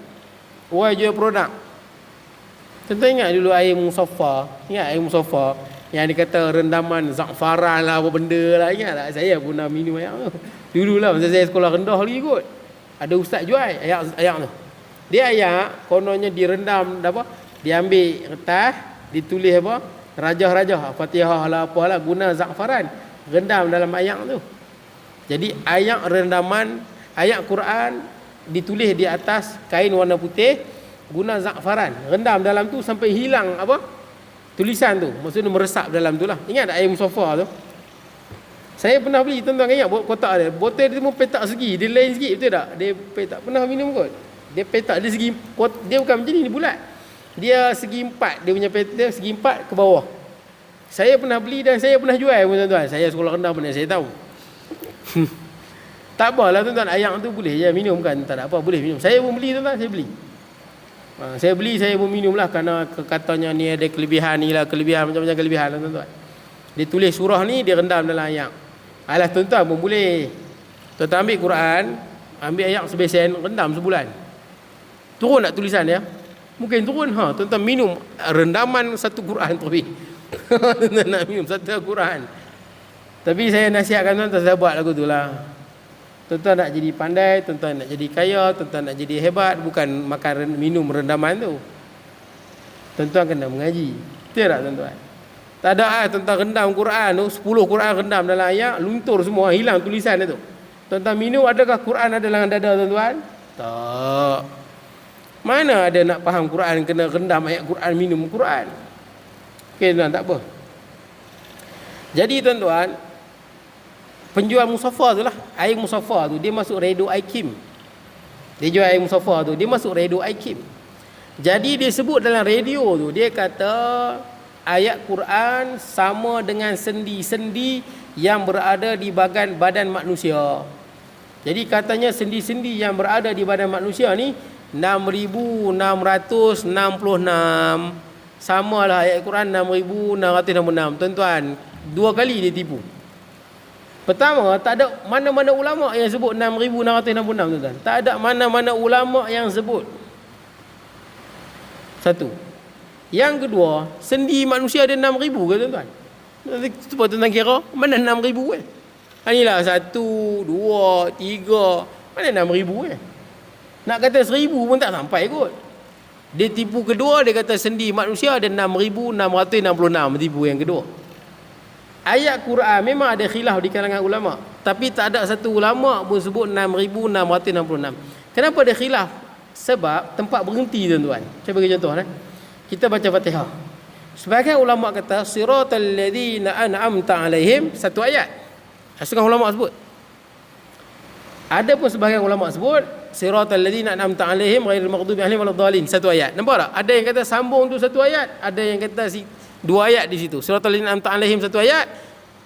Speaker 1: Orang jual produk. Contoh ingat dulu air Musaffar. Ingat air Musaffar yang dia kata rendaman za'faran lah, apa benda lah. Ingat tak? Saya pernah minum air tu. Dulu lah masa saya sekolah rendah lagi kot. Ada ustaz jual ayak tu. Dia ayak kononnya direndam apa? Dia ambil kertas, ditulis apa? Rajah-rajah, Fatihah lah apalah, guna za'faran, rendam dalam ayak tu. Jadi ayak rendaman, ayat Quran ditulis di atas kain warna putih, guna za'faran, rendam dalam tu sampai hilang apa? Tulisan tu. Maksudnya meresap dalam tu lah. Ingat tak air musaffah tu? Saya pernah beli, tuan-tuan ingat kotak dia. Botol dia pun petak segi, dia lain sikit, betul tak? Dia petak, pernah minum kot. Dia petak, dia segi, dia bukan macam ni, dia bulat. Dia segi empat, dia punya petak, dia segi empat ke bawah. Saya pernah beli dan saya pernah jual pun, tuan-tuan. Saya sekolah rendah pun saya tahu. Tak apalah tuan-tuan, ayak tu boleh je minum kan, tak ada apa, boleh minum. Saya pun beli tuan-tuan, saya beli. Saya beli, saya pun minum lah kerana katanya ni ada kelebihan ni lah, kelebihan macam-macam kelebihan lah tuan-tuan. Dia tulis surah ni, dia rendam dalam ayak. Alah tuan-tuan pun boleh. Tuan-tuan ambil Quran, ambil ayak sebesen, rendam sebulan. Turun tak tulisan dia? Mungkin turun. Tuan-tuan minum rendaman satu Quran tu. Tuan-tuan nak minum satu Quran. Tapi saya nasihatkan tuan-tuan, saya buat lagu tu lah. Tuan-tuan nak jadi pandai, tuan-tuan nak jadi kaya, tuan-tuan nak jadi hebat, bukan makan minum rendaman tu. Tuan-tuan kena mengaji. Betul tak tuan-tuan? Tak ada tuan-tuan rendam Quran tu, 10 Quran rendam dalam ayak, luntur semua, hilang tulisan dia tu. Tuan-tuan minum, adakah Quran ada dalam dada tuan-tuan? Tak. Mana ada nak faham Quran kena rendam ayat Quran, minum Quran? Okey tuan, tak apa. Jadi tuan-tuan, penjual musaffah tu lah, air musaffah tu, dia masuk Redo Aikim. Dia jual air musaffah tu, dia masuk Redo Aikim. Jadi dia sebut dalam radio tu, dia kata ayat Quran sama dengan sendi-sendi yang berada di badan manusia. Jadi katanya sendi-sendi yang berada di badan manusia ni 6,666. Samalah ayat Quran 6,666. Tuan-tuan, dua kali dia tipu. Pertama, tak ada mana-mana ulama yang sebut 6,666 tuan-tuan. Tak ada mana-mana ulama yang sebut. Satu. Yang kedua, sendi manusia ada 6,000 ke tuan-tuan? Cuba tuan-tuan kira, mana 6,000 kan? Inilah 1, 2, 3, mana 6,000 kan? Nak kata 1,000 pun tak sampai kot. Dia tipu kedua, dia kata sendi manusia ada 6,666. Tipu yang kedua. Ayat Quran memang ada khilaf di kalangan ulama, tapi tak ada satu ulama pun sebut 6,666. Kenapa ada khilaf? Sebab tempat berhenti tuan-tuan. Saya bagi contoh Kita baca Fatihah. Sebagian ulama kata siratal ladzina an'amta alaihim, satu ayat. Setengah ulama sebut. Ada pun sebagian ulama sebut siratal ladzina an'amta alaihim ghairil maghdubi alaihim waladdallin, satu ayat. Nampak tak? Ada yang kata sambung tu satu ayat, ada yang kata dua ayat di situ. Siratal ladzina an'amta alaihim satu ayat,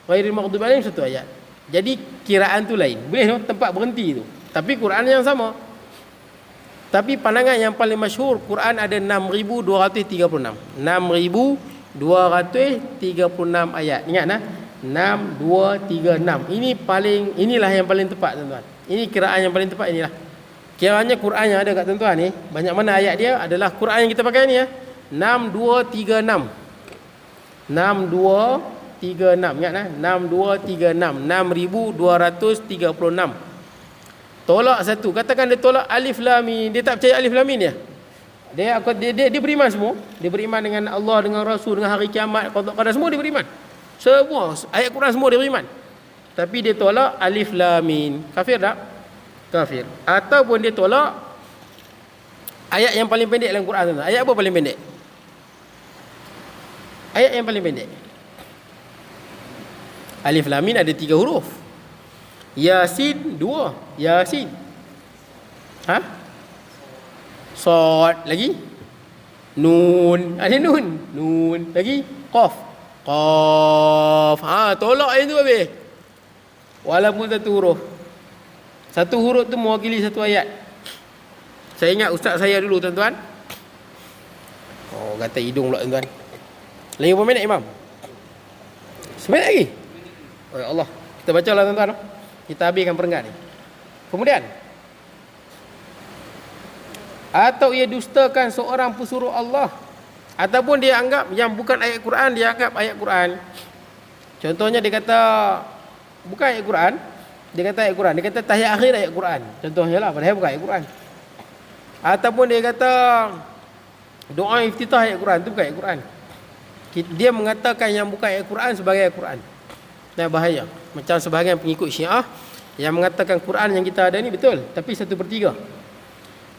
Speaker 1: ghairil maghdubi alaihim satu ayat. Jadi kiraan tu lain. Boleh tempat berhenti tu. Tapi Quran yang sama. Tapi pandangan yang paling masyhur, Quran ada 6,236. 6,236 ayat. Ingat 6,236. Inilah yang paling tepat tuan-tuan. Ini kiraan yang paling tepat inilah. Kiranya Quran yang ada kat tuan-tuan ni, banyak mana ayat dia adalah Quran yang kita pakai ni 6,236. 6,236. Ingat 6,236. 6,236. Tolak satu. Katakan dia tolak alif lam mim. Dia tak percaya alif lam mim dia. Dia beriman semua. Dia beriman dengan Allah, dengan Rasul, dengan hari kiamat, qada semua dia beriman. Semua ayat Quran semua dia beriman. Tapi dia tolak alif lam mim. Kafir tak? Kafir. Ataupun dia tolak ayat yang paling pendek dalam Quran tu. Ayat apa paling pendek? Ayat yang paling pendek. Alif lam mim ada 3 huruf. Yasin 2. Yasin. Sad lagi. Nun. Ada nun. Nun lagi. Qaf. Qaf. Tolak yang tu habis. Walaupun satu huruf. Satu huruf tu mewakili satu ayat. Saya ingat ustaz saya dulu tuan-tuan. Kata hidung pula tuan-tuan. Lagi berapa minit Imam? 9 minit lagi. Oh ya Allah. Kita bacalah tuan-tuan. Kita habiskan perenggan ni. Kemudian, atau ia dustakan seorang pesuruh Allah, ataupun dia anggap yang bukan ayat Quran, dia anggap ayat Quran. Contohnya dia kata bukan ayat Quran, dia kata ayat Quran, dia kata tahiyat akhir ayat Quran. Contohnya lah, padahal bukan ayat Quran. Ataupun dia kata doa iftitah ayat Quran, itu bukan ayat Quran. Dia mengatakan yang bukan ayat Quran sebagai ayat Quran. Dan bahaya. Macam sebahagian pengikut Syiah yang mengatakan Quran yang kita ada ni betul, tapi 1/3.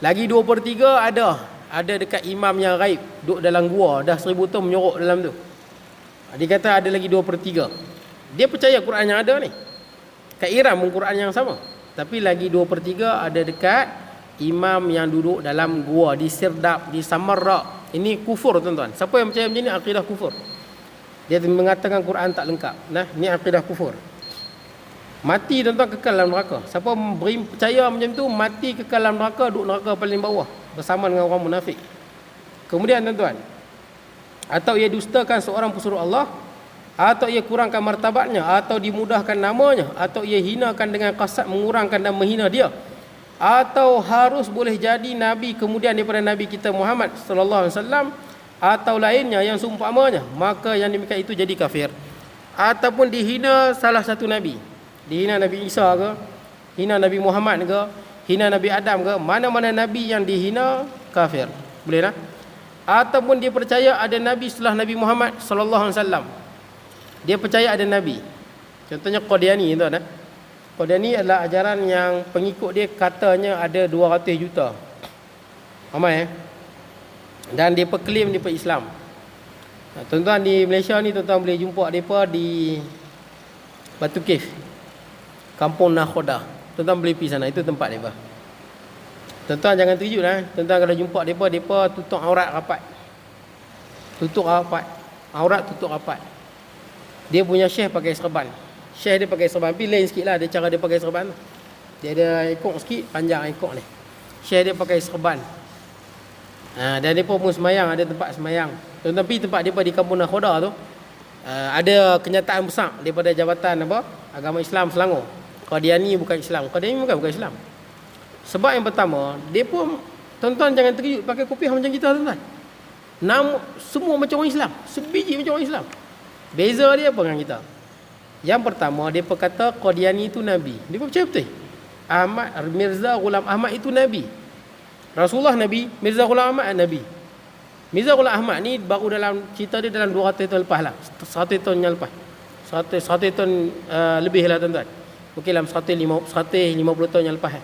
Speaker 1: Lagi 2/3 ada ada dekat imam yang gaib, duduk dalam gua, dah 1000 tahun menyorok dalam tu. Dia kata ada lagi 2/3. Dia percaya Quran yang ada ni. Kat Iran pun Quran yang sama. Tapi lagi 2/3 ada dekat imam yang duduk dalam gua di Sirdap, di Samarra. Ini kufur tuan-tuan. Siapa yang percaya macam ni, akidah kufur. Dia mengatakan Quran tak lengkap. Nah, ni akidah kufur. Mati tuan-tuan kekal dalam neraka. Siapa percaya macam tu, mati kekal dalam neraka, duduk neraka paling bawah bersama dengan orang munafik. Kemudian tuan-tuan, atau ia dustakan seorang pesuruh Allah, atau ia kurangkan martabatnya, atau dimudahkan namanya, atau ia hinakan dengan kasar mengurangkan dan menghina dia, atau harus boleh jadi nabi kemudian daripada nabi kita Muhammad sallallahu alaihi wasallam, atau lainnya yang seumpamanya, maka yang demikian itu jadi kafir. Ataupun dihina salah satu nabi, dihina Nabi Isa ke, hina Nabi Muhammad ke, hina Nabi Adam ke, mana-mana nabi yang dihina kafir. Boleh tak? Ataupun dia percaya ada nabi setelah Nabi Muhammad sallallahu alaihi wasallam. Dia percaya ada nabi. Contohnya Qadiani tuan. Qadiani adalah ajaran yang pengikut dia katanya ada 200 juta. Ramai Dan dia klaim dia Islam. Tuan-tuan di Malaysia ni tuan-tuan boleh jumpa depa di Batu Cave, Kampung Nakhoda. Tuan-tuan boleh pergi sana, itu tempat depa. Tuan-tuan jangan terkejut Tuan-tuan kalau jumpa depa tutup aurat rapat. Tutup rapat. Aurat tutup rapat. Dia punya syekh pakai serban. Syekh dia pakai serban, tapi lain sikit lah dia cara dia pakai serban. Dia ada ekor sikit, panjang ekor ni. Syekh dia pakai serban. Dan dia pun semayang, ada tempat semayang. Tuan-tuan pergi tempat depa di Kampung Nakhoda tu, ada kenyataan besar daripada Jabatan Agama Islam Selangor. Qadiani bukan Islam. Qadiani bukan Islam. Sebab yang pertama, dia pun tuan-tuan jangan terkejut pakai kopiah macam kita tuan-tuan. Semua macam orang Islam, sebiji macam orang Islam. Beza dia apa dengan kita? Yang pertama, dia berkata Qadiani itu nabi. Dia percaya betul. Mirza Ghulam Ahmad itu nabi. Rasulullah nabi, Mirza Ghulam Ahmad nabi. Mirza Ghulam Ahmad ni baru dalam cerita dia dalam 200 tahun lepas lah. 100 tahun yang lepas. 100 tahun lebih lah tuan-tuan. Mungkin dalam 150 tahun yang lepas.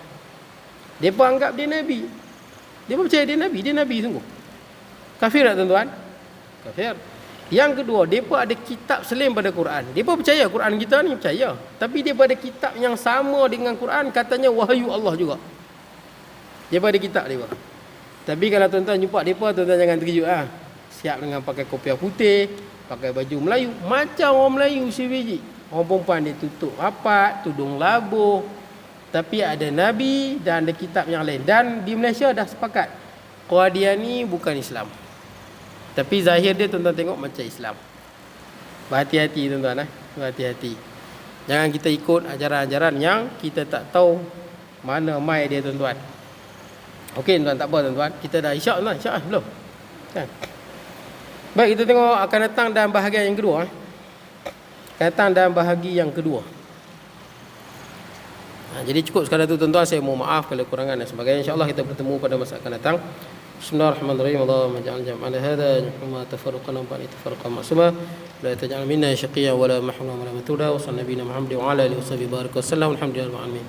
Speaker 1: Dia pun anggap dia nabi. Dia pun percaya dia nabi sungguh. Kafir tak tuan-tuan? Kafir. Yang kedua, depa ada kitab selain pada Quran. Depa percaya Quran kita ni percaya, tapi depa ada kitab yang sama dengan Quran, katanya wahyu Allah juga. Depa ada kitab depa. Tapi kalau tuan-tuan jumpa depa, tuan-tuan jangan terkejut Siap dengan pakai kopiah putih, pakai baju Melayu, macam orang Melayu sebiji. Orang perempuan dia tutup rapat, tudung labuh. Tapi ada nabi dan ada kitab yang lain. Dan di Malaysia dah sepakat Qadiani bukan Islam. Tapi zahir dia tuan-tuan tengok macam Islam. Berhati-hati tuan-tuan berhati-hati. Jangan kita ikut ajaran-ajaran yang kita tak tahu mana mai dia tuan-tuan. Okey tuan-tuan, tak apa tuan-tuan. Kita dah isyak tuan, isyak belum? Kan? Baik, kita tengok akan datang dalam bahagian yang kedua. Akan datang dalam bahagian yang kedua. Jadi cukup sekadar tu tuan-tuan, saya mohon maaf kalau kurangan dan sebagainya. InsyaAllah kita bertemu pada masa akan datang. Bismillahirrahmanirrahim. Allahumma ja'al jam'ana hadha wa tafarruqana ba'da tafarruqan ma'suma la taj'al minna shaqiyyan wa la mahruman wa la matruda wa sallallahu nabiyina Muhammad wa ala alihi wa sahbihi baraka wa sallam. Alhamdulillah rabbil alamin.